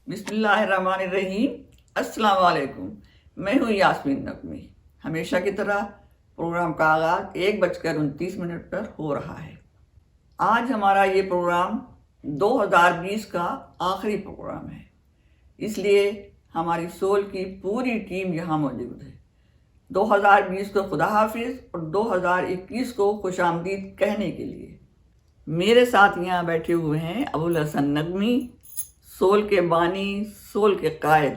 بسم اللہ الرحمن الرحیم۔ السلام علیکم، میں ہوں یاسمین نقوی۔ ہمیشہ کی طرح پروگرام کا آغاز 1:29 پر ہو رہا ہے۔ آج ہمارا یہ پروگرام 2020 کا آخری پروگرام ہے، اس لیے ہماری سول کی پوری ٹیم یہاں موجود ہے۔ 2020 کو خدا حافظ اور 2021 کو خوش آمدید کہنے کے لیے میرے ساتھ یہاں بیٹھے ہوئے ہیں ابوالحسن نقوی، سول کے بانی، سول کے قائد،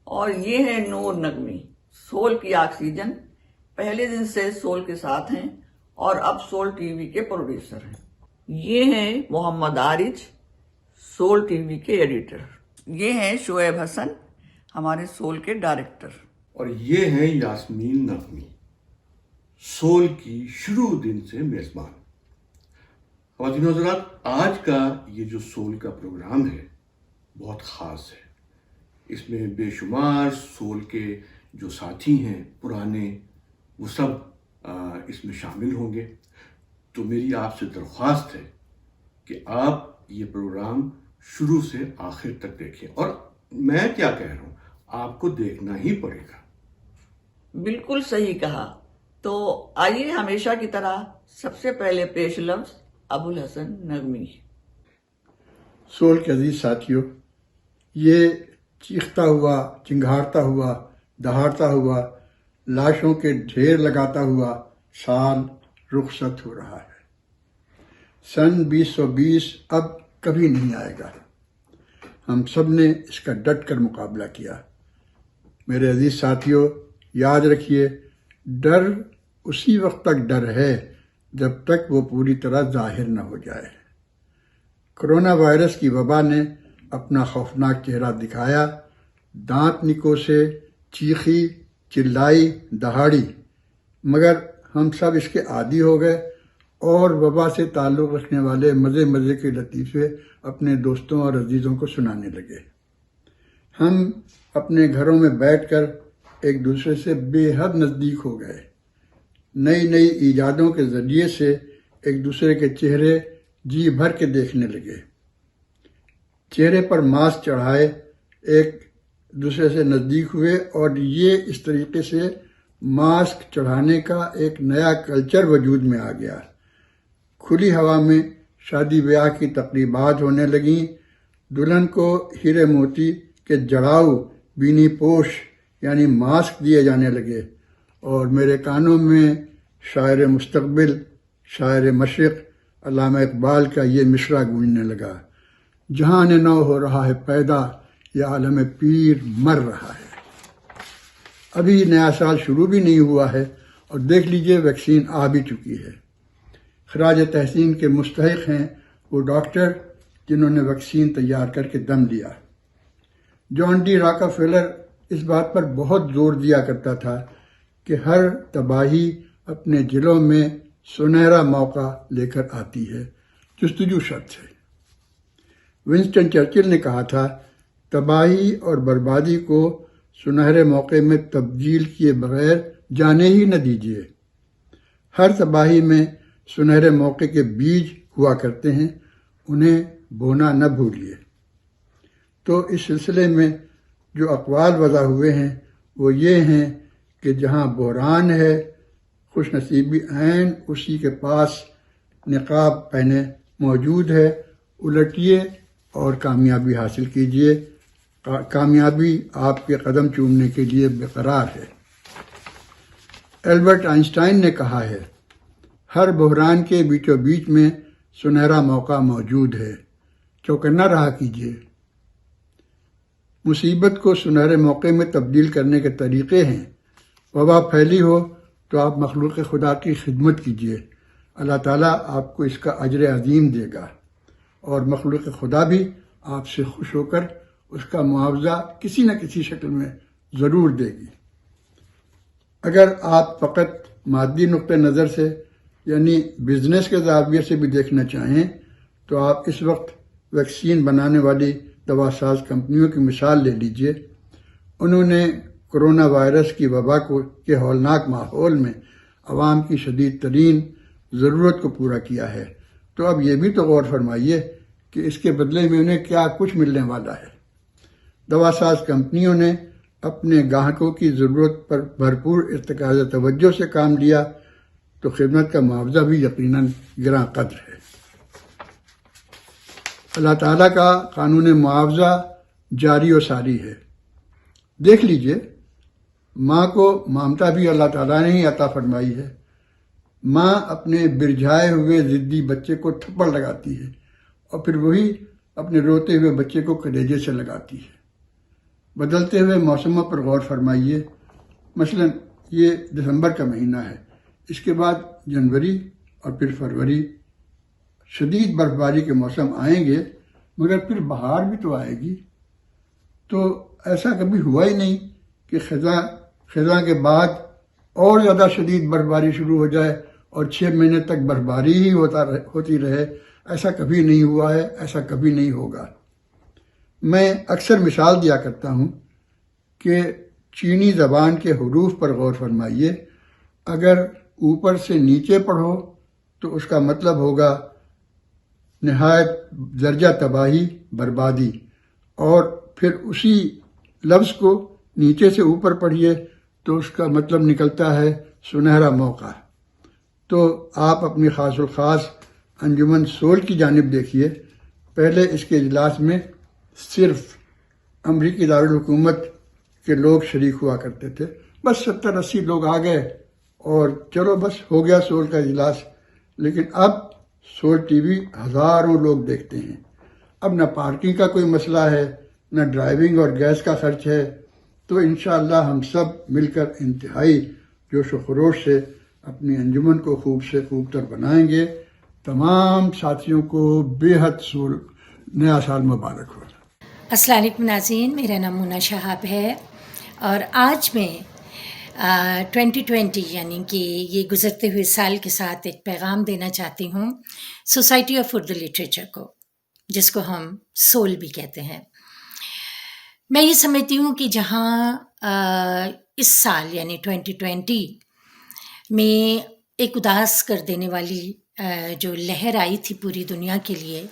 اور یہ ہے نور نقوی، سول کی آکسیجن۔ پہلے دن سے سول کے ساتھ ہیں اور اب سول ٹی وی کے پروڈیوسر ہیں۔ یہ ہیں محمد عارج، سول ٹی وی کے ایڈیٹر۔ یہ ہیں شعیب حسن، ہمارے سول کے ڈائریکٹر۔ اور یہ ہیں یاسمین نقوی، سول کی شروع دن سے میزبان۔ خواتین و حضرات، آج کا یہ جو سول کا پروگرام ہے بہت خاص ہے۔ اس میں بے شمار سول کے جو ساتھی ہیں پرانے، وہ سب اس میں شامل ہوں گے۔ تو میری آپ سے درخواست ہے کہ آپ یہ پروگرام شروع سے آخر تک دیکھیں، اور میں کیا کہہ رہا ہوں، آپ کو دیکھنا ہی پڑے گا۔ بالکل صحیح کہا۔ تو آئیے ہمیشہ کی طرح سب سے پہلے پیش لفظ ابوالحسن نقوی۔ سول کے عزیز ساتھیوں، یہ چیختا ہوا، چنگھاڑتا ہوا، دہاڑتا ہوا، لاشوں کے ڈھیر لگاتا ہوا سال رخصت ہو رہا ہے۔ سن 2020 اب کبھی نہیں آئے گا۔ ہم سب نے اس کا ڈٹ کر مقابلہ کیا۔ میرے عزیز ساتھیوں، یاد رکھیے، ڈر اسی وقت تک ڈر ہے جب تک وہ پوری طرح ظاہر نہ ہو جائے۔ کرونا وائرس کی وبا نے اپنا خوفناک چہرہ دکھایا، دانت نکوسے، چیخی، چلائی، دہاڑی، مگر ہم سب اس کے عادی ہو گئے اور وبا سے تعلق رکھنے والے مزے مزے کے لطیفے اپنے دوستوں اور عزیزوں کو سنانے لگے۔ ہم اپنے گھروں میں بیٹھ کر ایک دوسرے سے بے حد نزدیک ہو گئے۔ نئی نئی ایجادوں کے ذریعے سے ایک دوسرے کے چہرے جی بھر کے دیکھنے لگے، چہرے پر ماسک چڑھائے، ایک دوسرے سے نزدیک ہوئے، اور یہ اس طریقے سے ماسک چڑھانے کا ایک نیا کلچر وجود میں آ گیا۔ کھلی ہوا میں شادی بیاہ کی تقریبات ہونے لگیں، دلہن کو ہیرے موتی کے جڑاؤ، بینی پوش یعنی ماسک دیے جانے لگے، اور میرے کانوں میں شاعر مستقبل، شاعر مشرق علامہ اقبال کا یہ مصرع گونجنے لگا: جہان نو ہو رہا ہے پیدا، یا عالم پیر مر رہا ہے۔ ابھی نیا سال شروع بھی نہیں ہوا ہے اور دیکھ لیجئے ویکسین آ بھی چکی ہے۔ خراج تحسین کے مستحق ہیں وہ ڈاکٹر جنہوں نے ویکسین تیار کر کے دم دیا۔ جان ڈی راکفیلر اس بات پر بہت زور دیا کرتا تھا کہ ہر تباہی اپنے دلوں میں سنہرا موقع لے کر آتی ہے، جستجو شرط ہے۔ ونسٹن چرچل نے کہا تھا، تباہی اور بربادی کو سنہرے موقع میں تبدیل کیے بغیر جانے ہی نہ دیجیے۔ ہر تباہی میں سنہرے موقع کے بیج ہوا کرتے ہیں، انہیں بونا نہ بھولیے۔ تو اس سلسلے میں جو اقوال وضع ہوئے ہیں وہ یہ ہیں کہ جہاں بحران ہے، خوش نصیبی عین اسی کے پاس نقاب پہنے موجود ہے، الٹیے اور کامیابی حاصل کیجیے۔ کامیابی آپ کے قدم چومنے کے لیے بےقرار ہے۔ البرٹ آئنسٹائن نے کہا ہے، ہر بحران کے بیچوں بیچ میں سنہرا موقع موجود ہے، چوکنا رہا کیجیے۔ مصیبت کو سنہرے موقع میں تبدیل کرنے کے طریقے ہیں۔ وبا پھیلی ہو تو آپ مخلوق خدا کی خدمت کیجیے، اللہ تعالیٰ آپ کو اس کا اجر عظیم دے گا، اور مخلوق خدا بھی آپ سے خوش ہو کر اس کا معاوضہ کسی نہ کسی شکل میں ضرور دے گی۔ اگر آپ فقط مادی نقطہ نظر سے یعنی بزنس کے زاویے سے بھی دیکھنا چاہیں تو آپ اس وقت ویکسین بنانے والی دوا ساز کمپنیوں کی مثال لے لیجئے۔ انہوں نے کرونا وائرس کی وبا کے ہولناک ماحول میں عوام کی شدید ترین ضرورت کو پورا کیا ہے، تو اب یہ بھی تو غور فرمائیے کہ اس کے بدلے میں انہیں کیا کچھ ملنے والا ہے۔ دوا ساز کمپنیوں نے اپنے گاہکوں کی ضرورت پر بھرپور ارتکاز توجہ سے کام لیا تو خدمت کا معاوضہ بھی یقیناً گراں قدر ہے۔ اللہ تعالیٰ کا قانون معاوضہ جاری و ساری ہے۔ دیکھ لیجئے، ماں کو ممتا بھی اللہ تعالیٰ نے ہی عطا فرمائی ہے۔ ماں اپنے برجھائے ہوئے ضدی بچے کو تھپڑ لگاتی ہے اور پھر وہی اپنے روتے ہوئے بچے کو کلیجے سے لگاتی ہے۔ بدلتے ہوئے موسموں پر غور فرمائیے، مثلا یہ دسمبر کا مہینہ ہے، اس کے بعد جنوری اور پھر فروری، شدید برفباری کے موسم آئیں گے، مگر پھر بہار بھی تو آئے گی۔ تو ایسا کبھی ہوا ہی نہیں کہ خزاں کے بعد اور زیادہ شدید برفباری شروع ہو جائے اور 6 مہینے تک برفباری ہی ہوتی رہے۔ ایسا کبھی نہیں ہوا ہے، ایسا کبھی نہیں ہوگا۔ میں اکثر مثال دیا کرتا ہوں کہ چینی زبان کے حروف پر غور فرمائیے، اگر اوپر سے نیچے پڑھو تو اس کا مطلب ہوگا نہایت درجہ تباہی، بربادی، اور پھر اسی لفظ کو نیچے سے اوپر پڑھیے تو اس کا مطلب نکلتا ہے سنہرا موقع۔ تو آپ اپنی خاص الخاص انجمن سول کی جانب دیکھیے۔ پہلے اس کے اجلاس میں صرف امریکی دارالحکومت کے لوگ شریک ہوا کرتے تھے، بس 70-80 لوگ آ گئے اور چلو بس ہو گیا سول کا اجلاس۔ لیکن اب سول ٹی وی ہزاروں لوگ دیکھتے ہیں۔ اب نہ پارکنگ کا کوئی مسئلہ ہے، نہ ڈرائیونگ اور گیس کا خرچ ہے۔ تو انشاءاللہ ہم سب مل کر انتہائی جوش و خروش سے اپنی انجمن کو خوب سے خوب تر بنائیں گے۔ تمام ساتھیوں کو بے حد نیا سال مبارک ہو۔ السلام علیکم ناظرین، میرا نام مونا شہاب ہے اور آج میں 2020 یعنی کہ یہ گزرتے ہوئے سال کے ساتھ ایک پیغام دینا چاہتی ہوں سوسائٹی آف اردو لٹریچر کو، جس کو ہم سول بھی کہتے ہیں۔ میں یہ سمجھتی ہوں کہ جہاں اس سال یعنی 2020 میں ایک اداس کر دینے والی جو لہر آئی تھی پوری دنیا کے لیے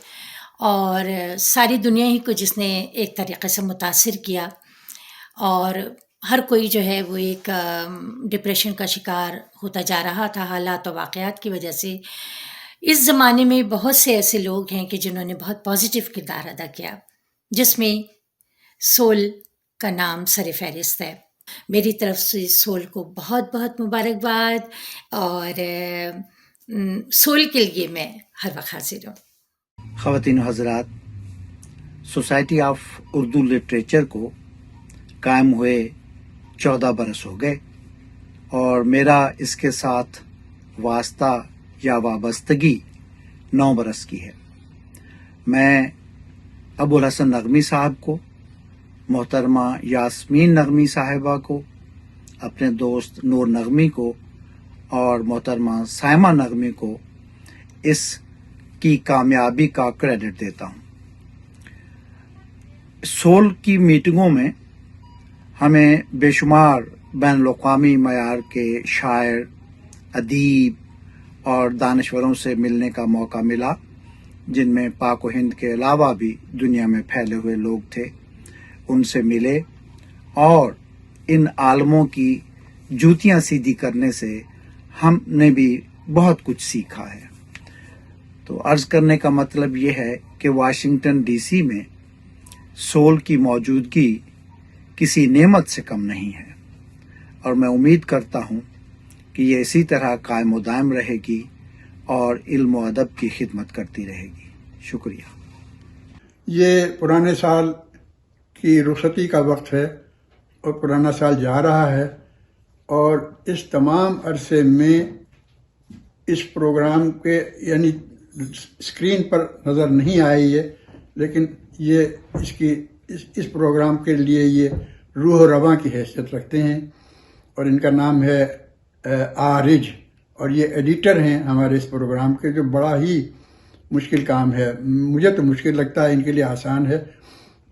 اور ساری دنیا ہی کو جس نے ایک طریقے سے متاثر کیا، اور ہر کوئی جو ہے وہ ایک ڈپریشن کا شکار ہوتا جا رہا تھا حالات و واقعات کی وجہ سے۔ اس زمانے میں بہت سے ایسے لوگ ہیں کہ جنہوں نے بہت پازیٹیو کردار ادا کیا، جس میں سول کا نام سر فہرست ہے۔ میری طرف سے سول کو بہت بہت مبارکباد، اور سول کے لیے میں ہر وقت حاضر ہوں۔ خواتین و حضرات، سوسائٹی آف اردو لٹریچر کو قائم ہوئے 14 برس ہو گئے، اور میرا اس کے ساتھ واسطہ یا وابستگی 9 برس کی ہے۔ میں ابوالحسن نغمی صاحب کو، محترمہ یاسمین نغمی صاحبہ کو، اپنے دوست نور نغمی کو اور محترمہ سائمہ نغمی کو اس کی کامیابی کا کریڈٹ دیتا ہوں۔ سول کی میٹنگوں میں ہمیں بے شمار بین الاقوامی معیار کے شاعر، ادیب اور دانشوروں سے ملنے کا موقع ملا، جن میں پاک و ہند کے علاوہ بھی دنیا میں پھیلے ہوئے لوگ تھے۔ ان سے ملے اور ان عالموں کی جوتیاں سیدھی کرنے سے ہم نے بھی بہت کچھ سیکھا ہے۔ تو عرض کرنے کا مطلب یہ ہے کہ واشنگٹن ڈی سی میں سول کی موجودگی کسی نعمت سے کم نہیں ہے، اور میں امید کرتا ہوں کہ یہ اسی طرح قائم و دائم رہے گی اور علم و ادب کی خدمت کرتی رہے گی۔ شکریہ۔ یہ پرانے سال کی رخصتی کا وقت ہے اور پرانا سال جا رہا ہے، اور اس تمام عرصے میں اس پروگرام کے یعنی اسکرین پر نظر نہیں آئی ہے، لیکن یہ اس پروگرام کے لیے یہ روح و رواں کی حیثیت رکھتے ہیں، اور ان کا نام ہے آرج، اور یہ ایڈیٹر ہیں ہمارے اس پروگرام کے، جو بڑا ہی مشکل کام ہے۔ مجھے تو مشکل لگتا ہے، ان کے لیے آسان ہے۔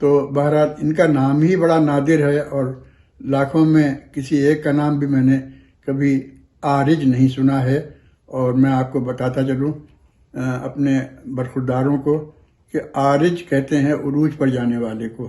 تو بہرحال ان کا نام ہی بڑا نادر ہے، اور لاکھوں میں کسی ایک کا نام بھی میں نے کبھی آرج نہیں سنا ہے۔ اور میں آپ کو بتاتا چلوں اپنے برخورداروں کو کہ آرج کہتے ہیں عروج پر جانے والے کو۔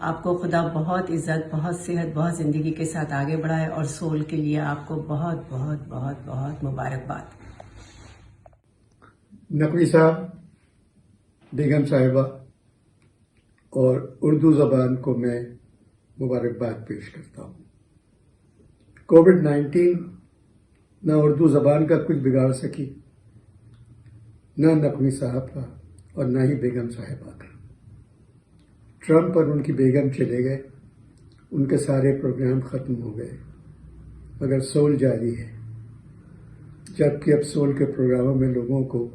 آپ کو خدا بہت عزت، بہت صحت، بہت زندگی کے ساتھ آگے بڑھائے، اور سول کے لیے آپ کو بہت بہت بہت بہت مبارکباد۔ نقوی صاحب، بیگم صاحبہ اور اردو زبان کو میں مبارکباد پیش کرتا ہوں۔ کووڈ-19 نہ اردو زبان کا کچھ بگاڑ سکی، نہ نقوی صاحب کا اور نہ ہی بیگم صاحبہ کا۔ ٹرمپ اور ان کی بیگم چلے گئے، ان کے سارے پروگرام ختم ہو گئے، مگر سول جاری ہے، جبکہ اب سول کے پروگراموں میں لوگوں کو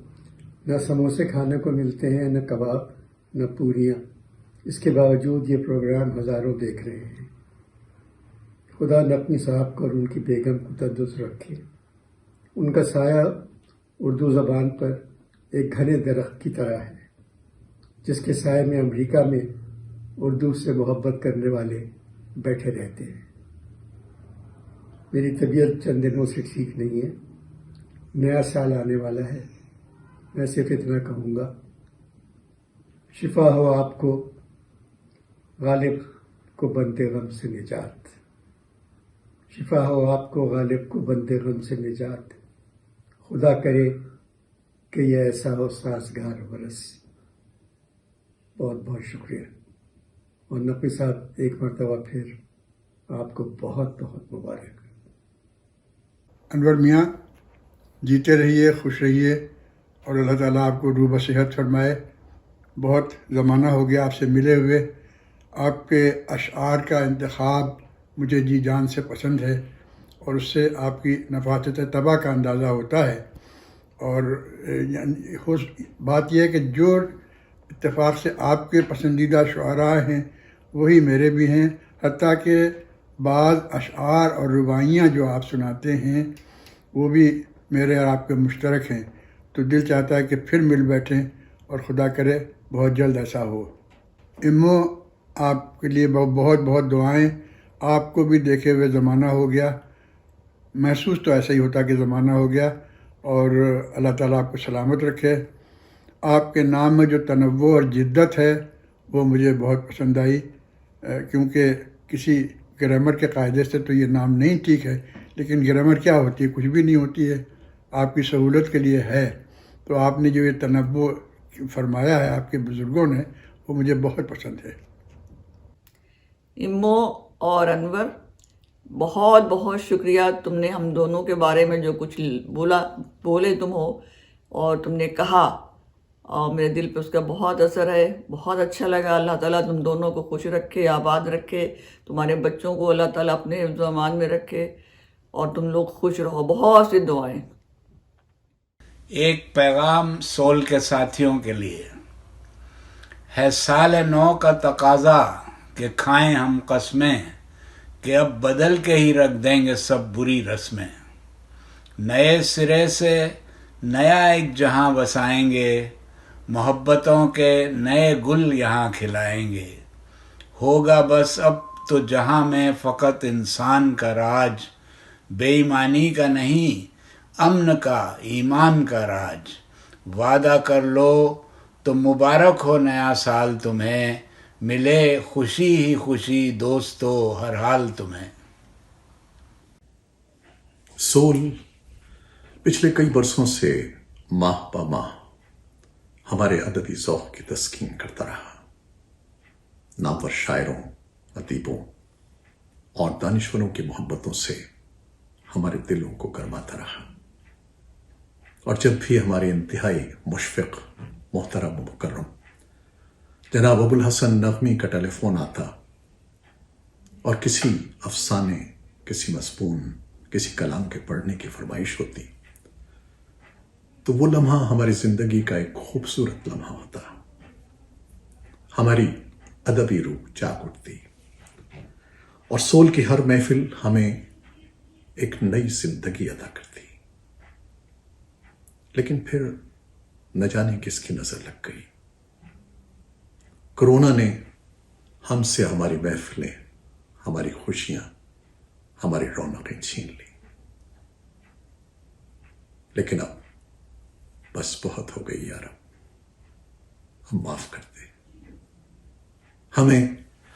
نہ سموسے کھانے کو ملتے ہیں، نہ کباب، نہ پوریاں۔ اس کے باوجود یہ پروگرام ہزاروں دیکھ رہے ہیں۔ خدا نقوی صاحب کو اور ان کی بیگم کو تندرست رکھے۔ ان کا سایہ اردو زبان پر ایک گھنے درخت کی طرح ہے، جس کے سائے میں امریکہ میں اردو سے محبت کرنے والے بیٹھے رہتے ہیں۔ میری طبیعت چند دنوں سے ٹھیک نہیں ہے، نیا سال آنے والا ہے، میں صرف اتنا کہوں گا، شفا ہو آپ کو، غالب کو بندے غم سے نجات، شفا ہو آپ کو، غالب کو بندے غم سے نجات، خدا کرے کہ یہ ایسا ہو سازگار برس۔ بہت بہت شکریہ، اور نقوی صاحب ایک مرتبہ پھر آپ کو بہت بہت مبارک۔ انور میاں، جیتے رہیے، خوش رہیے، اور اللہ تعالیٰ آپ کو روح و صحت فرمائے۔ بہت زمانہ ہو گیا آپ سے ملے ہوئے۔ آپ کے اشعار کا انتخاب مجھے جی جان سے پسند ہے، اور اس سے آپ کی نفاست طبع کا اندازہ ہوتا ہے۔ اور بات یہ ہے کہ جو اتفاق سے آپ کے پسندیدہ شعراء ہیں وہی میرے بھی ہیں، حتیٰ کہ بعض اشعار اور رباعیاں جو آپ سناتے ہیں وہ بھی میرے اور آپ کے مشترک ہیں۔ تو دل چاہتا ہے کہ پھر مل بیٹھیں، اور خدا کرے بہت جلد ایسا ہو۔ امو، آپ کے لیے بہت بہت دعائیں۔ آپ کو بھی دیکھے ہوئے زمانہ ہو گیا، محسوس تو ایسا ہی ہوتا کہ زمانہ ہو گیا، اور اللہ تعالیٰ آپ کو سلامت رکھے۔ آپ کے نام میں جو تنوع اور جدت ہے وہ مجھے بہت پسند آئی، کیونکہ کسی گرامر کے قاعدے سے تو یہ نام نہیں ٹھیک ہے، لیکن گرامر کیا ہوتی ہے؟ کچھ بھی نہیں ہوتی ہے، آپ کی سہولت کے لیے ہے۔ تو آپ نے جو یہ تنوع فرمایا ہے آپ کے بزرگوں نے، وہ مجھے بہت پسند ہے۔ امو اور انور، بہت بہت شکریہ، تم نے ہم دونوں کے بارے میں جو کچھ بولے تم ہو اور تم نے کہا، اور میرے دل پہ اس کا بہت اثر ہے، بہت اچھا لگا۔ اللہ تعالیٰ تم دونوں کو خوش رکھے، آباد رکھے، تمہارے بچوں کو اللہ تعالیٰ اپنے حفظ و امان میں رکھے، اور تم لوگ خوش رہو۔ بہت سی دعائیں۔ ایک پیغام سول کے ساتھیوں کے لیے ہے۔ سال نو کا تقاضا کہ کھائیں ہم قسمیں، کہ اب بدل کے ہی رکھ دیں گے سب بری رسمیں۔ نئے سرے سے نیا ایک جہاں بسائیں گے، محبتوں کے نئے گل یہاں کھلائیں گے۔ ہوگا بس اب تو جہاں میں فقط انسان کا راج، بے ایمانی کا نہیں، امن کا، ایمان کا راج۔ وعدہ کر لو تو مبارک ہو نیا سال تمہیں، ملے خوشی ہی خوشی دوستو ہر حال تمہیں۔ سول پچھلے کئی برسوں سے ماہ بہ ماہ ہمارے ادبی ذوق کی تسکین کرتا رہا۔ نامور شاعروں، ادیبوں اور دانشوروں کی محبتوں سے ہمارے دلوں کو گرماتا رہا، اور جب بھی ہمارے انتہائی مشفق، محترم و مکرم جناب ابوالحسن نغمی کا ٹیلی فون آتا اور کسی افسانے، کسی مضمون، کسی کلام کے پڑھنے کی فرمائش ہوتی، تو وہ لمحہ ہماری زندگی کا ایک خوبصورت لمحہ ہوتا، ہماری ادبی روح جاگ اٹھتی، اور سول کی ہر محفل ہمیں ایک نئی زندگی عطا کرتی۔ لیکن پھر نہ جانے کس کی نظر لگ گئی، کرونا نے ہم سے ہماری محفلیں، ہماری خوشیاں، ہماری رونقیں چھین لی۔ لیکن اب بس بہت ہو گئی یار، ہم معاف کر دے، ہمیں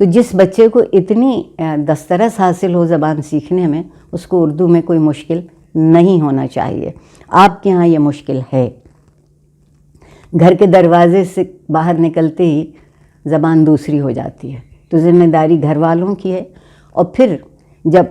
تو جس بچے کو اتنی دسترس حاصل ہو زبان سیکھنے میں، اس کو اردو میں کوئی مشکل نہیں ہونا چاہیے. آپ کے ہاں یہ مشکل ہے. گھر کے دروازے سے باہر نکلتے ہی زبان دوسری ہو جاتی ہے. تو ذمہ داری گھر والوں کی ہے. اور پھر جب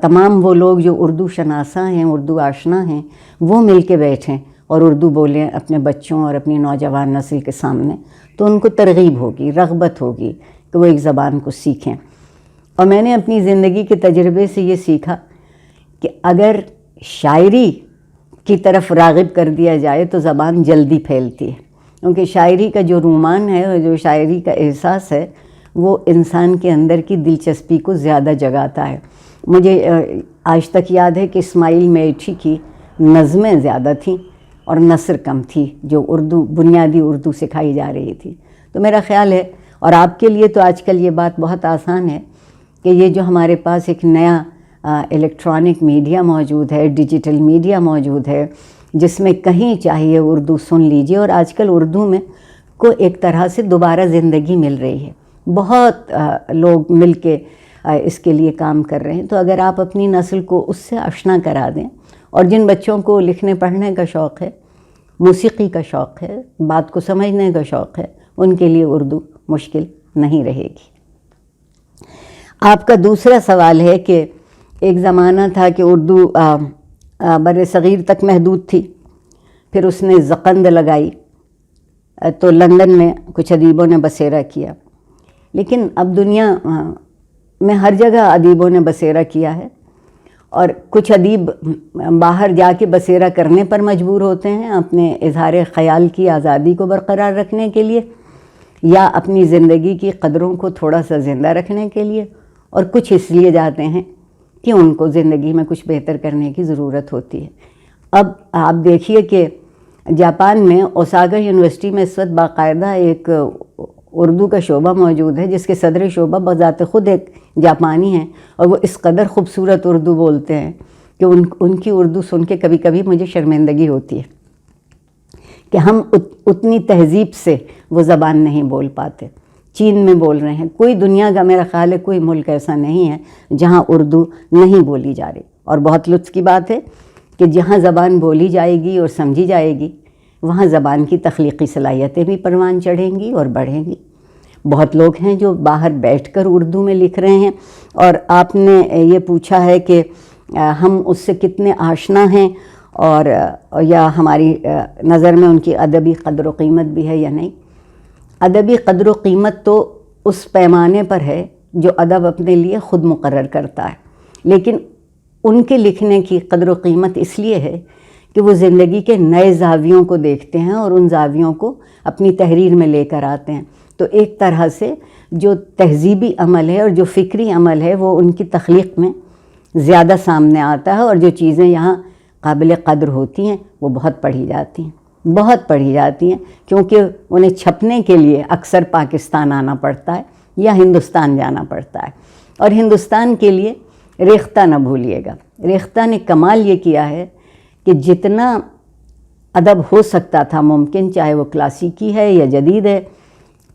تمام وہ لوگ جو اردو شناساں ہیں، اردو آشنا ہیں، وہ مل کے بیٹھیں اور اردو بولیں اپنے بچوں اور اپنی نوجوان نسل کے سامنے، تو ان کو ترغیب ہوگی، رغبت ہوگی کہ وہ ایک زبان کو سیکھیں. اور میں نے اپنی زندگی کے تجربے سے یہ سیکھا کہ اگر شاعری کی طرف راغب کر دیا جائے تو زبان جلدی پھیلتی ہے، کیونکہ شاعری کا جو رومان ہے اور جو شاعری کا احساس ہے وہ انسان کے اندر کی دلچسپی کو زیادہ جگاتا ہے. مجھے آج تک یاد ہے کہ اسماعیل میٹھی کی نظمیں زیادہ تھیں اور نثر کم تھی جو بنیادی اردو سکھائی جا رہی تھی. تو میرا خیال ہے، اور آپ کے لیے تو آج کل یہ بات بہت آسان ہے کہ یہ جو ہمارے پاس ایک نیا الیکٹرانک میڈیا موجود ہے، ڈیجیٹل میڈیا موجود ہے، جس میں کہیں چاہیے اردو سن لیجئے. اور آج کل اردو میں کو ایک طرح سے دوبارہ زندگی مل رہی ہے. بہت لوگ مل کے اس کے لیے کام کر رہے ہیں. تو اگر آپ اپنی نسل کو اس سے آشنا کرا دیں، اور جن بچوں کو لکھنے پڑھنے کا شوق ہے، موسیقی کا شوق ہے، بات کو سمجھنے کا شوق ہے، ان کے لیے اردو مشکل نہیں رہے گی. آپ کا دوسرا سوال ہے کہ ایک زمانہ تھا کہ اردو بر صغیر تک محدود تھی، پھر اس نے زقند لگائی تو لندن میں کچھ ادیبوں نے بسیرا کیا. لیکن اب دنیا میں ہر جگہ ادیبوں نے بسیرا کیا ہے، اور کچھ ادیب باہر جا کے بسیرا کرنے پر مجبور ہوتے ہیں اپنے اظہار خیال کی آزادی کو برقرار رکھنے کے لیے، یا اپنی زندگی کی قدروں کو تھوڑا سا زندہ رکھنے کے لیے، اور کچھ اس لیے جاتے ہیں کہ ان کو زندگی میں کچھ بہتر کرنے کی ضرورت ہوتی ہے. اب آپ دیکھیے کہ جاپان میں اوساکا یونیورسٹی میں اس وقت باقاعدہ ایک اردو کا شعبہ موجود ہے، جس کے صدر شعبہ بذات خود ایک جاپانی ہیں، اور وہ اس قدر خوبصورت اردو بولتے ہیں کہ ان کی اردو سن کے کبھی کبھی مجھے شرمندگی ہوتی ہے کہ ہم اتنی تہذیب سے وہ زبان نہیں بول پاتے. چین میں بول رہے ہیں، کوئی دنیا کا میرا خیال ہے کوئی ملک ایسا نہیں ہے جہاں اردو نہیں بولی جا رہی. اور بہت لطف کی بات ہے کہ جہاں زبان بولی جائے گی اور سمجھی جائے گی، وہاں زبان کی تخلیقی صلاحیتیں بھی پروان چڑھیں گی اور بڑھیں گی. بہت لوگ ہیں جو باہر بیٹھ کر اردو میں لکھ رہے ہیں. اور آپ نے یہ پوچھا ہے کہ ہم اس سے کتنے آشنا ہیں، اور یا ہماری نظر میں ان کی ادبی قدر و قیمت بھی ہے یا نہیں. ادبی قدر و قیمت تو اس پیمانے پر ہے جو ادب اپنے لیے خود مقرر کرتا ہے، لیکن ان کے لکھنے کی قدر و قیمت اس لیے ہے کہ وہ زندگی کے نئے زاویوں کو دیکھتے ہیں اور ان زاویوں کو اپنی تحریر میں لے کر آتے ہیں. تو ایک طرح سے جو تہذیبی عمل ہے اور جو فکری عمل ہے وہ ان کی تخلیق میں زیادہ سامنے آتا ہے، اور جو چیزیں یہاں قابل قدر ہوتی ہیں وہ بہت پڑھی جاتی ہیں، کیونکہ انہیں چھپنے کے لیے اکثر پاکستان آنا پڑتا ہے یا ہندوستان جانا پڑتا ہے. اور ہندوستان کے لیے ریختہ نہ بھولیے گا، ریختہ نے کمال یہ کیا ہے کہ جتنا ادب ہو سکتا تھا ممکن، چاہے وہ کلاسیکی ہے یا جدید ہے،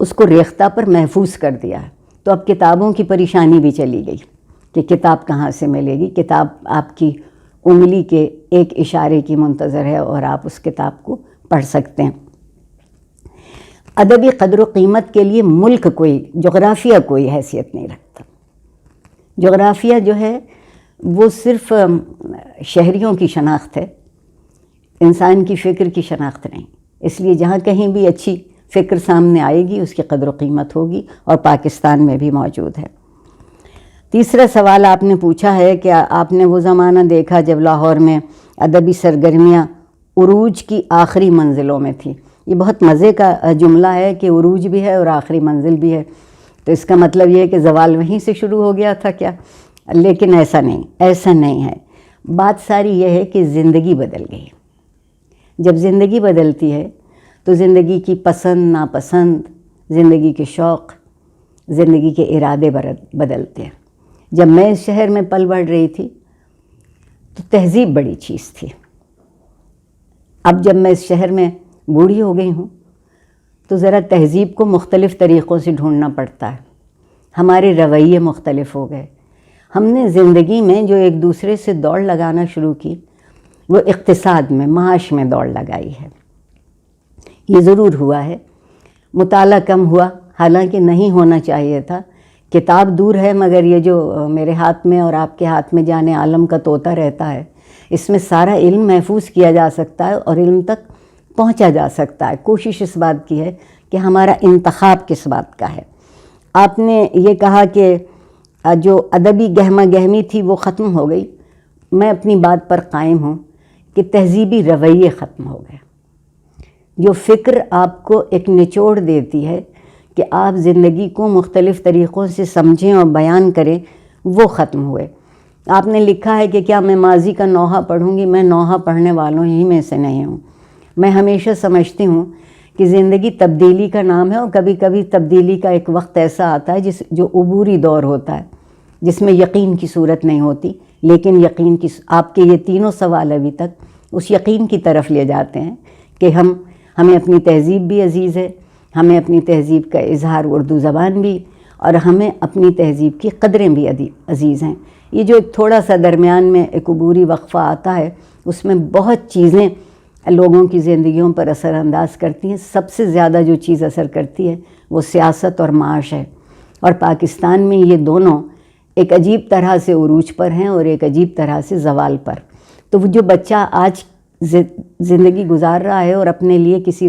اس کو ریختہ پر محفوظ کر دیا ہے. تو اب کتابوں کی پریشانی بھی چلی گئی کہ کتاب کہاں سے ملے گی. کتاب آپ کی انگلی کے ایک اشارے کی منتظر ہے اور آپ اس کتاب کو پڑھ سکتے ہیں. ادبی قدر و قیمت کے لیے ملک جغرافیہ کوئی حیثیت نہیں رکھتا. جغرافیہ جو ہے وہ صرف شہریوں کی شناخت ہے، انسان کی فکر کی شناخت نہیں. اس لیے جہاں کہیں بھی اچھی فکر سامنے آئے گی اس کی قدر و قیمت ہوگی، اور پاکستان میں بھی موجود ہے. تیسرا سوال آپ نے پوچھا ہے کہ آپ نے وہ زمانہ دیکھا جب لاہور میں ادبی سرگرمیاں عروج کی آخری منزلوں میں تھی. یہ بہت مزے کا جملہ ہے کہ عروج بھی ہے اور آخری منزل بھی ہے، تو اس کا مطلب یہ ہے کہ زوال وہیں سے شروع ہو گیا تھا کیا؟ لیکن ایسا نہیں ہے. بات ساری یہ ہے کہ زندگی بدل گئی. جب زندگی بدلتی ہے تو زندگی کی پسند ناپسند، زندگی کے شوق، زندگی کے ارادے بدلتے ہیں. جب میں اس شہر میں پل بڑھ رہی تھی تو تہذیب بڑی چیز تھی. اب جب میں اس شہر میں بوڑھی ہو گئی ہوں تو ذرا تہذیب کو مختلف طریقوں سے ڈھونڈنا پڑتا ہے. ہمارے رویے مختلف ہو گئے. ہم نے زندگی میں جو ایک دوسرے سے دوڑ لگانا شروع کی وہ اقتصاد میں، معاش میں دوڑ لگائی ہے. یہ ضرور ہوا ہے. مطالعہ کم ہوا، حالانکہ نہیں ہونا چاہیے تھا. کتاب دور ہے، مگر یہ جو میرے ہاتھ میں اور آپ کے ہاتھ میں جان عالم کا طوطا رہتا ہے، اس میں سارا علم محفوظ کیا جا سکتا ہے اور علم تک پہنچا جا سکتا ہے. کوشش اس بات کی ہے کہ ہمارا انتخاب کس بات کا ہے. آپ نے یہ کہا کہ جو ادبی گہما گہمی تھی وہ ختم ہو گئی. میں اپنی بات پر قائم ہوں کہ تہذیبی رویے ختم ہو گئے. جو فکر آپ کو ایک نچوڑ دیتی ہے کہ آپ زندگی کو مختلف طریقوں سے سمجھیں اور بیان کریں، وہ ختم ہوئے. آپ نے لکھا ہے کہ کیا میں ماضی کا نوحہ پڑھوں گی؟ میں نوحہ پڑھنے والوں ہی میں سے نہیں ہوں. میں ہمیشہ سمجھتی ہوں کہ زندگی تبدیلی کا نام ہے، اور کبھی کبھی تبدیلی کا ایک وقت ایسا آتا ہے جو عبوری دور ہوتا ہے، جس میں یقین کی صورت نہیں ہوتی. لیکن یقین کی آپ کے یہ تینوں سوال ابھی تک اس یقین کی طرف لے جاتے ہیں کہ ہمیں اپنی تہذیب بھی عزیز ہے، ہمیں اپنی تہذیب کا اظہار اردو زبان بھی، اور ہمیں اپنی تہذیب کی قدریں بھی عزیز ہیں. یہ جو ایک تھوڑا سا درمیان میں ایک عبوری وقفہ آتا ہے، اس میں بہت چیزیں لوگوں کی زندگیوں پر اثر انداز کرتی ہیں. سب سے زیادہ جو چیز اثر کرتی ہے وہ سیاست اور معاش ہے. اور پاکستان میں یہ دونوں ایک عجیب طرح سے عروج پر ہیں اور ایک عجیب طرح سے زوال پر. تو وہ جو بچہ آج زندگی گزار رہا ہے اور اپنے لیے کسی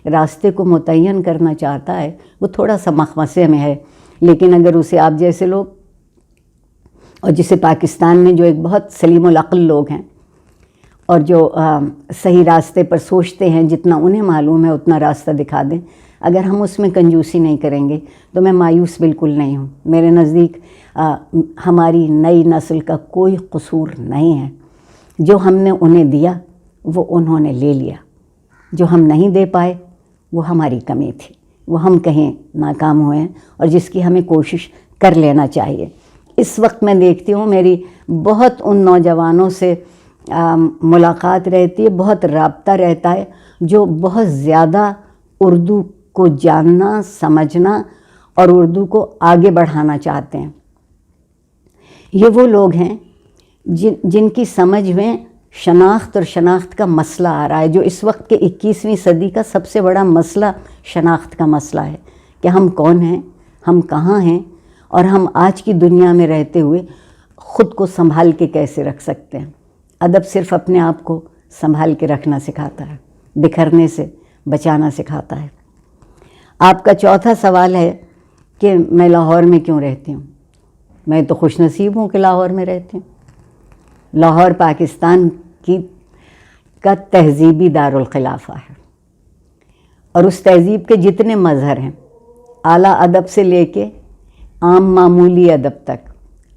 راستے کو متعین کرنا چاہتا ہے، وہ تھوڑا سا مخمصے میں ہے. لیکن اگر اسے آپ جیسے لوگ، اور جسے پاکستان میں جو ایک بہت سلیم العقل لوگ ہیں اور جو صحیح راستے پر سوچتے ہیں، جتنا انہیں معلوم ہے اتنا راستہ دکھا دیں، اگر ہم اس میں کنجوسی نہیں کریں گے تو میں مایوس بالکل نہیں ہوں. میرے نزدیک ہماری نئی نسل کا کوئی قصور نہیں ہے. جو ہم نے انہیں دیا وہ انہوں نے لے لیا. جو ہم نہیں دے پائے وہ ہماری کمی تھی، وہ ہم کہیں ناکام ہوئے ہیں، اور جس کی ہمیں کوشش کر لینا چاہیے. اس وقت میں دیکھتی ہوں میری بہت ان نوجوانوں سے ملاقات رہتی ہے، بہت رابطہ رہتا ہے جو بہت زیادہ اردو کو جاننا، سمجھنا اور اردو کو آگے بڑھانا چاہتے ہیں. یہ وہ لوگ ہیں جن کی سمجھ میں شناخت اور شناخت کا مسئلہ آ رہا ہے. جو اس وقت کے 21ویں صدی کا سب سے بڑا مسئلہ شناخت کا مسئلہ ہے کہ ہم کون ہیں، ہم کہاں ہیں، اور ہم آج کی دنیا میں رہتے ہوئے خود کو سنبھال کے کیسے رکھ سکتے ہیں. ادب صرف اپنے آپ کو سنبھال کے رکھنا سکھاتا ہے، بکھرنے سے بچانا سکھاتا ہے. آپ کا چوتھا سوال ہے کہ میں لاہور میں کیوں رہتی ہوں. میں تو خوش نصیب ہوں کہ لاہور میں رہتی ہوں. لاہور پاکستان کا تہذیبی دارالخلافہ ہے، اور اس تہذیب کے جتنے مظہر ہیں، اعلیٰ ادب سے لے کے عام معمولی ادب تک،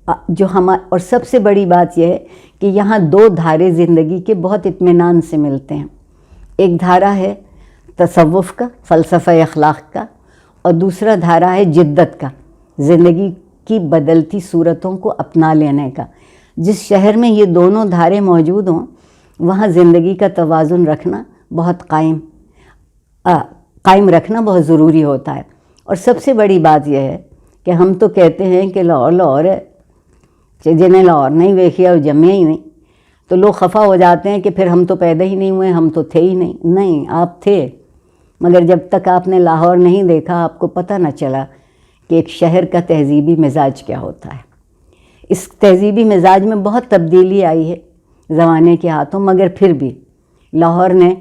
اور سب سے بڑی بات یہ ہے کہ یہاں دو دھارے زندگی کے بہت اطمینان سے ملتے ہیں. ایک دھارا ہے تصوف کا، فلسفہ اخلاق کا، اور دوسرا دھارا ہے جدت کا، زندگی کی بدلتی صورتوں کو اپنا لینے کا. جس شہر میں یہ دونوں دھارے موجود ہوں وہاں زندگی کا توازن رکھنا بہت قائم رکھنا بہت ضروری ہوتا ہے. اور سب سے بڑی بات یہ ہے کہ ہم تو کہتے ہیں کہ لاہور ہے، جنہیں لاہور نہیں ویکھیا وہ جمے ہی نہیں. تو لوگ خفا ہو جاتے ہیں کہ پھر ہم تو پیدا ہی نہیں ہوئے، ہم تو تھے ہی نہیں. نہیں، آپ تھے، مگر جب تک آپ نے لاہور نہیں دیکھا آپ کو پتہ نہ چلا کہ ایک شہر کا تہذیبی مزاج کیا ہوتا ہے. اس تہذیبی مزاج میں بہت تبدیلی آئی ہے زمانے کے ہاتھوں، مگر پھر بھی لاہور نے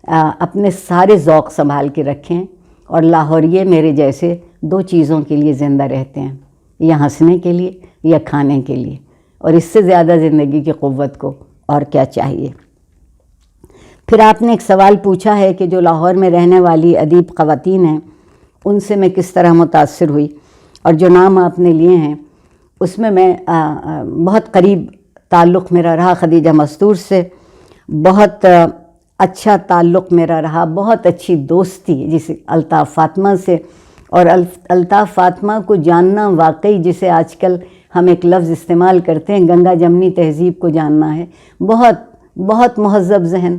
اپنے سارے ذوق سنبھال کے رکھے ہیں. اور لاہوریے میرے جیسے دو چیزوں کے لیے زندہ رہتے ہیں، یا ہنسنے کے لیے یا کھانے کے لیے. اور اس سے زیادہ زندگی کی قوت کو اور کیا چاہیے. پھر آپ نے ایک سوال پوچھا ہے کہ جو لاہور میں رہنے والی ادیب خواتین ہیں ان سے میں کس طرح متاثر ہوئی، اور جو نام آپ نے لیے ہیں اس میں بہت قریب تعلق میرا رہا خدیجہ مستور سے، بہت اچھا تعلق میرا رہا، بہت اچھی دوستی جسے الطاف فاطمہ سے. اور الطاف فاطمہ کو جاننا واقعی، جسے آج کل ہم ایک لفظ استعمال کرتے ہیں گنگا جمنی تہذیب کو جاننا ہے. بہت مہذب ذہن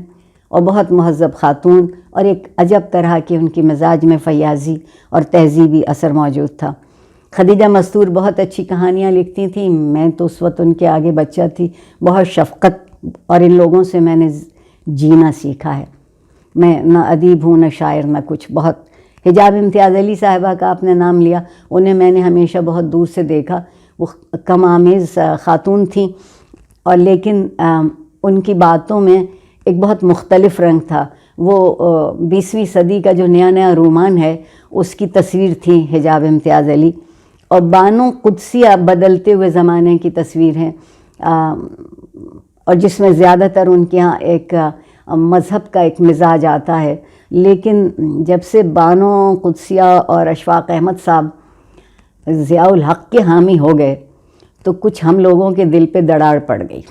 اور بہت مہذب خاتون، اور ایک عجب طرح کی ان کی مزاج میں فیاضی اور تہذیبی اثر موجود تھا. خدیجہ مستور بہت اچھی کہانیاں لکھتی تھیں، میں تو اس وقت ان کے آگے بچہ تھی. بہت شفقت اور ان لوگوں سے میں نے جینا سیکھا ہے. میں نہ ادیب ہوں نہ شاعر نہ کچھ. بہت حجاب امتیاز علی صاحبہ کا آپ نے نام لیا، انہیں میں نے ہمیشہ بہت دور سے دیکھا. وہ کم آمیز خاتون تھیں اور لیکن ان کی باتوں میں ایک بہت مختلف رنگ تھا. وہ 20ویں صدی کا جو نیا نیا رومان ہے اس کی تصویر تھی حجاب امتیاز علی، اور بانو قدسیہ بدلتے ہوئے زمانے کی تصویر ہیں، اور جس میں زیادہ تر ان کے ہاں ایک مذہب کا ایک مزاج آتا ہے. لیکن جب سے بانو قدسیہ اور اشفاق احمد صاحب ضیاء الحق کے حامی ہو گئے تو کچھ ہم لوگوں کے دل پہ دراڑ پڑ گئی.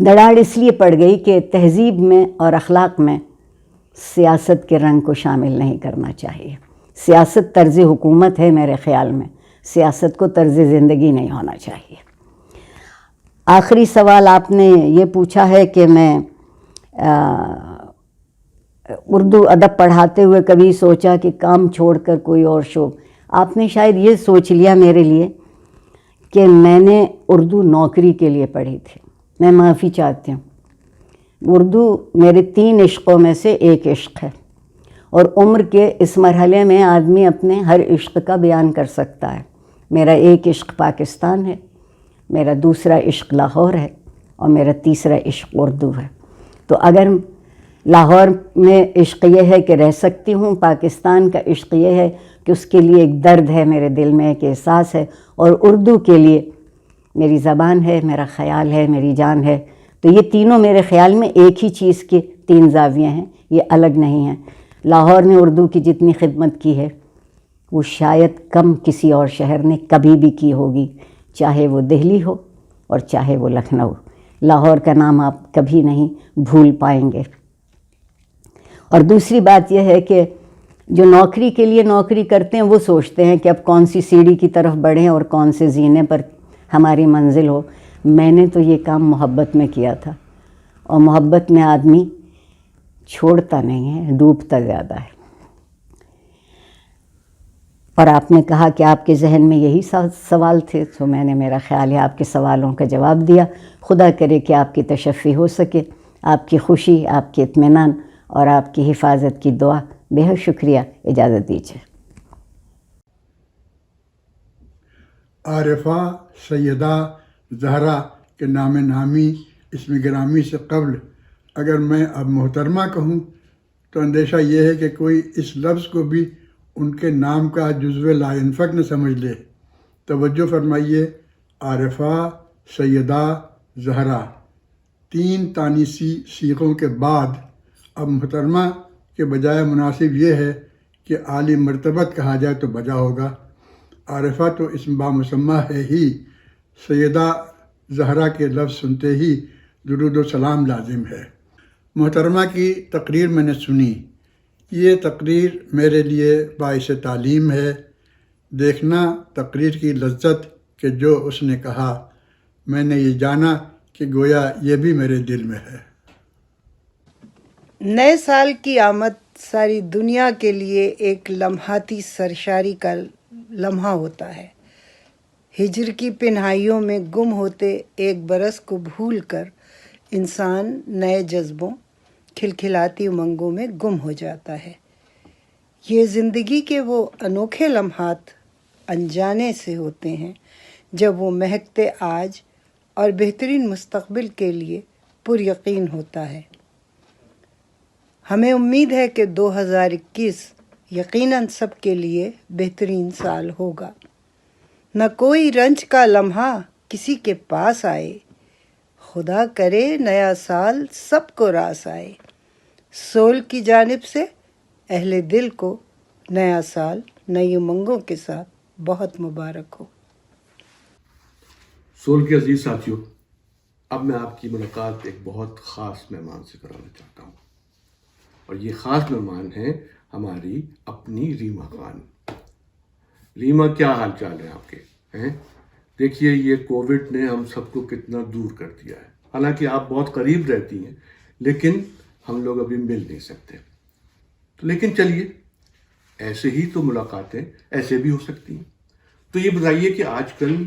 دراڑ اس لیے پڑ گئی کہ تہذیب میں اور اخلاق میں سیاست کے رنگ کو شامل نہیں کرنا چاہیے. سیاست طرز حکومت ہے میرے خیال میں، سیاست کو طرز زندگی نہیں ہونا چاہیے. آخری سوال آپ نے یہ پوچھا ہے کہ میں اردو ادب پڑھاتے ہوئے کبھی سوچا کہ کام چھوڑ کر کوئی اور شو. آپ نے شاید یہ سوچ لیا میرے لیے کہ میں نے اردو نوکری کے لیے پڑھی تھی. میں معافی چاہتی ہوں. اردو میرے 3 عشقوں میں سے ایک عشق ہے، اور عمر کے اس مرحلے میں آدمی اپنے ہر عشق کا بیان کر سکتا ہے. میرا ایک عشق پاکستان ہے، میرا دوسرا عشق لاہور ہے، اور میرا تیسرا عشق اردو ہے. تو اگر لاہور میں عشق یہ ہے کہ رہ سکتی ہوں، پاکستان کا عشق یہ ہے کہ اس کے لیے ایک درد ہے میرے دل میں، ایک احساس ہے، اور اردو کے لیے میری زبان ہے، میرا خیال ہے، میری جان ہے. تو یہ تینوں میرے خیال میں ایک ہی چیز کے 3 زاویے ہیں، یہ الگ نہیں ہیں. لاہور نے اردو کی جتنی خدمت کی ہے وہ شاید کم کسی اور شہر نے کبھی بھی کی ہوگی، چاہے وہ دہلی ہو اور چاہے وہ لکھنؤ. لاہور کا نام آپ کبھی نہیں بھول پائیں گے. اور دوسری بات یہ ہے کہ جو نوکری کے لیے نوکری کرتے ہیں وہ سوچتے ہیں کہ اب کون سی سیڑھی کی طرف بڑھیں اور کون سے زینے پر ہماری منزل ہو. میں نے تو یہ کام محبت میں کیا تھا، اور محبت میں آدمی چھوڑتا نہیں ہے، ڈوبتا زیادہ ہے. اور آپ نے کہا کہ آپ کے ذہن میں یہی سوال تھے، تو میں نے میرا خیال ہے آپ کے سوالوں کا جواب دیا. خدا کرے کہ آپ کی تشفی ہو سکے، آپ کی خوشی، آپ کے اطمینان اور آپ کی حفاظت کی دعا. بہت شکریہ. اجازت دیجیے. عارفہ سیدہ زہرا کے نام نامی اسم گرامی سے قبل اگر میں اب محترمہ کہوں تو اندیشہ یہ ہے کہ کوئی اس لفظ کو بھی ان کے نام کا جزو لا ينفک نہ سمجھ لے. توجہ فرمائیے، عارفہ سیدہ زہرا 3 تانیثی صیغوں کے بعد اب محترمہ کے بجائے مناسب یہ ہے کہ عالی مرتبت کہا جائے تو بجا ہوگا. عارفہ تو اسم بامسمہ ہے ہی، سیدہ زہرا کے لفظ سنتے ہی درود و سلام لازم ہے. محترمہ کی تقریر میں نے سنی. یہ تقریر میرے لیے باعث تعلیم ہے. دیکھنا تقریر کی لذت کہ جو اس نے کہا، میں نے یہ جانا کہ گویا یہ بھی میرے دل میں ہے. نئے سال کی آمد ساری دنیا کے لیے ایک لمحاتی سرشاری کا لمحہ ہوتا ہے. ہجر کی پنہائیوں میں گم ہوتے ایک برس کو بھول کر انسان نئے جذبوں، کھلکھلاتی امنگوں میں گم ہو جاتا ہے. یہ زندگی کے وہ انوکھے لمحات انجانے سے ہوتے ہیں جب وہ مہکتے آج اور بہترین مستقبل کے لیے پر یقین ہوتا ہے. ہمیں امید ہے کہ 2021 یقیناً سب کے لیے بہترین سال ہوگا. نہ کوئی رنج کا لمحہ کسی کے پاس آئے. خدا کرے نیا سال سب کو راس آئے. سول کی جانب سے اہل دل کو نیا سال نئی امنگوں کے ساتھ بہت مبارک ہو. سول کے عزیز ساتھیوں، اب میں آپ کی ملاقات ایک بہت خاص مہمان سے کرانا چاہتا ہوں، اور یہ خاص مہمان ہیں ہماری اپنی ریما خان. ریما، کیا حال چال ہے آپ کے؟ دیکھیے، یہ کووڈ نے ہم سب کو کتنا دور کر دیا ہے. حالانکہ آپ بہت قریب رہتی ہیں، لیکن ہم لوگ ابھی مل نہیں سکتے. لیکن چلیے، ایسے ہی تو ملاقاتیں ایسے بھی ہو سکتی ہیں. تو یہ بتائیے کہ آج کل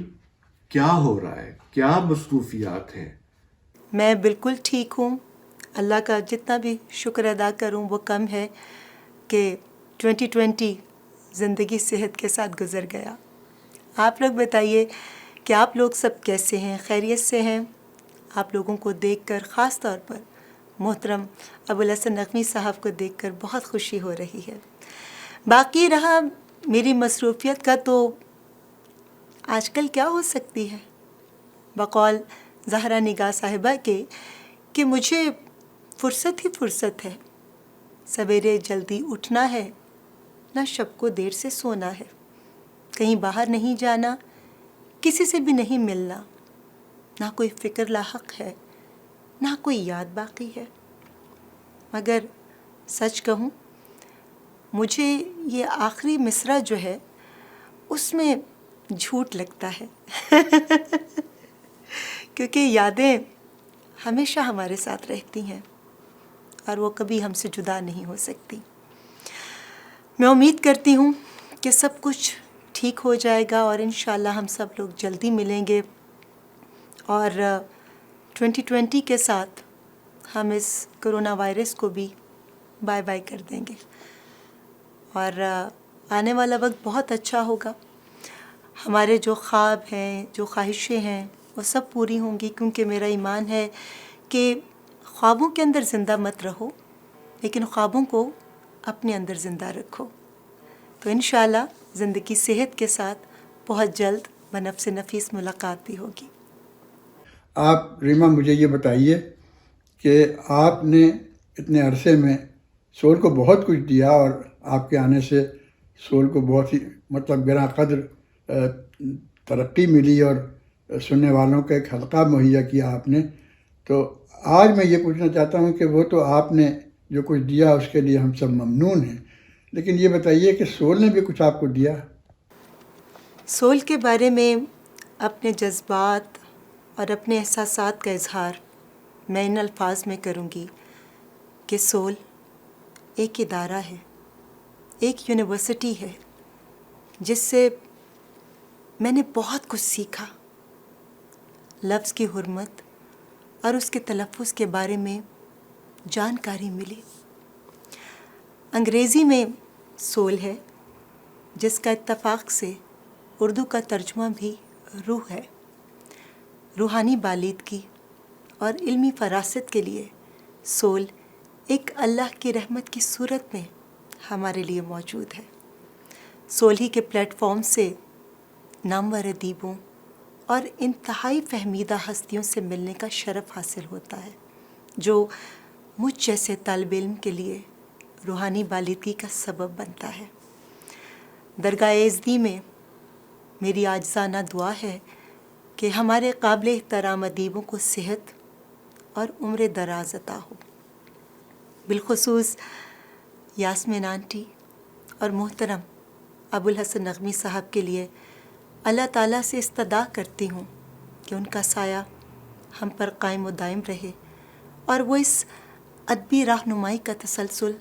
کیا ہو رہا ہے, کیا مصروفیات ہیں؟ میں بالکل ٹھیک ہوں. اللہ کا جتنا بھی شکر ادا کروں وہ کم ہے کہ 2020 زندگی صحت کے ساتھ گزر گیا. آپ لوگ بتائیے کہ آپ لوگ سب کیسے ہیں, خیریت سے ہیں؟ آپ لوگوں کو دیکھ کر, خاص طور پر محترم ابوالحسن نقوی صاحب کو دیکھ کر بہت خوشی ہو رہی ہے. باقی رہا میری مصروفیت کا, تو آج کل کیا ہو سکتی ہے بقول زہرا نگاہ صاحبہ کے کہ مجھے فرصت ہی فرصت ہے. سویرے جلدی اٹھنا ہے, نہ شب کو دیر سے سونا ہے, کہیں باہر نہیں جانا, کسی سے بھی نہیں ملنا, نہ کوئی فکر لاحق ہے, نہ کوئی یاد باقی ہے. مگر سچ کہوں, مجھے یہ آخری مصرع جو ہے اس میں جھوٹ لگتا ہے کیونکہ یادیں ہمیشہ ہمارے ساتھ رہتی ہیں اور وہ کبھی ہم سے جدا نہیں ہو سکتی. میں امید کرتی ہوں کہ سب کچھ ٹھیک ہو جائے گا اور انشاءاللہ ہم سب لوگ جلدی ملیں گے اور 2020 کے ساتھ ہم اس کرونا وائرس کو بھی بائے بائے کر دیں گے اور آنے والا وقت بہت اچھا ہوگا. ہمارے جو خواب ہیں, جو خواہشیں ہیں, وہ سب پوری ہوں گی, کیونکہ میرا ایمان ہے کہ خوابوں کے اندر زندہ مت رہو, لیکن خوابوں کو اپنے اندر زندہ رکھو. تو انشاءاللہ زندگی صحت کے ساتھ بہت جلد بنفس نفیس ملاقات بھی ہوگی. آپ ریما مجھے یہ بتائیے کہ آپ نے اتنے عرصے میں سول کو بہت کچھ دیا اور آپ کے آنے سے سول کو بہت ہی مطلب گراں قدر ترقی ملی اور سننے والوں کا ایک حلقہ مہیا کیا آپ نے. تو آج میں یہ پوچھنا چاہتا ہوں کہ وہ تو آپ نے جو کچھ دیا اس کے لیے ہم سب ممنون ہیں, لیکن یہ بتائیے کہ سول نے بھی کچھ آپ کو دیا؟ سول کے بارے میں اپنے جذبات اور اپنے احساسات کا اظہار میں ان الفاظ میں کروں گی کہ سول ایک ادارہ ہے, ایک یونیورسٹی ہے جس سے میں نے بہت کچھ سیکھا. لفظ کی حرمت اور اس کے تلفظ کے بارے میں جانکاری ملی. انگریزی میں سول ہے, جس کا اتفاق سے اردو کا ترجمہ بھی روح ہے. روحانی بالیدگی اور علمی فراست کے لیے سول ایک اللہ کی رحمت کی صورت میں ہمارے لیے موجود ہے. سول ہی کے پلیٹ فارم سے نامور ادیبوں اور انتہائی فہمیدہ ہستیوں سے ملنے کا شرف حاصل ہوتا ہے, جو مجھ جیسے طالب علم کے لیے روحانی بالیدگی کا سبب بنتا ہے. درگاہ اعزدی میں میری عاجزانہ دعا ہے کہ ہمارے قابل احترام ادیبوں کو صحت اور عمر دراز عطا ہو. بالخصوص یاسمین آنٹی اور محترم ابوالحسن نقوی صاحب کے لیے اللہ تعالیٰ سے استدعا کرتی ہوں کہ ان کا سایہ ہم پر قائم و دائم رہے اور وہ اس ادبی رہنمائی کا تسلسل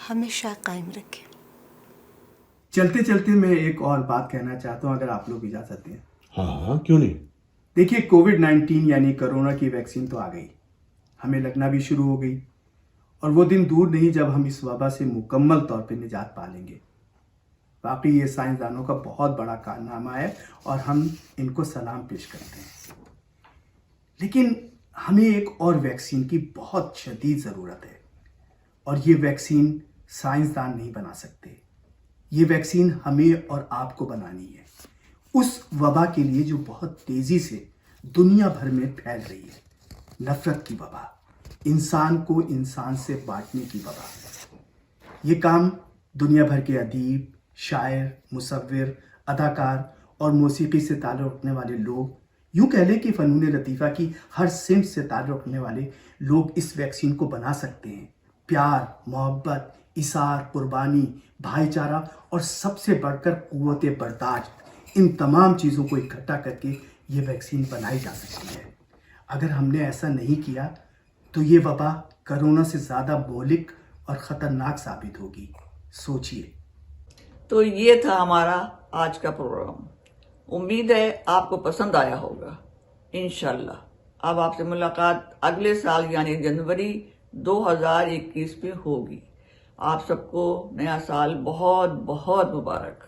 ہمیشہ قائم رکھے. چلتے چلتے میں ایک اور بات کہنا چاہتا ہوں, اگر آپ لوگ اجازت دیں. ہاں کیوں نہیں. دیکھیے, کووڈ-19 یعنی کرونا کی ویکسین تو آ گئی, ہمیں لگنا بھی شروع ہو گئی, اور وہ دن دور نہیں جب ہم اس وبا سے مکمل طور پہ نجات پا لیں گے. واقعی یہ سائنسدانوں کا بہت بڑا کارنامہ ہے اور ہم ان کو سلام پیش کرتے ہیں. لیکن ہمیں ایک اور ویکسین کی بہت شدید ضرورت ہے, اور یہ ویکسین سائنسدان نہیں بنا سکتے. یہ ویکسین ہمیں اور آپ کو بنانی ہے, اس وبا کے لیے جو بہت تیزی سے دنیا بھر میں پھیل رہی ہے. نفرت کی وبا, انسان کو انسان سے بانٹنے کی وبا. یہ کام دنیا بھر کے ادیب, شاعر, مصور, اداکار اور موسیقی سے تعلق رکھنے والے لوگ, یوں کہہ لیں کہ فنون لطیفہ کی ہر صنف سے تعلق رکھنے والے لوگ اس ویکسین کو بنا سکتے ہیں. پیار, محبت, اثار, قربانی, بھائی چارہ اور سب سے بڑھ کر قوت برداشت, ان تمام چیزوں کو اکٹھا کر کے یہ ویکسین بنائی جا سکتی ہے. اگر ہم نے ایسا نہیں کیا تو یہ وبا کرونا سے زیادہ مہلک اور خطرناک ثابت ہوگی. سوچئے, تو یہ تھا ہمارا آج کا پروگرام. امید ہے آپ کو پسند آیا ہوگا. انشاءاللہ اب آپ سے ملاقات اگلے سال یعنی جنوری 2021 میں ہوگی. آپ سب کو نیا سال بہت بہت مبارک.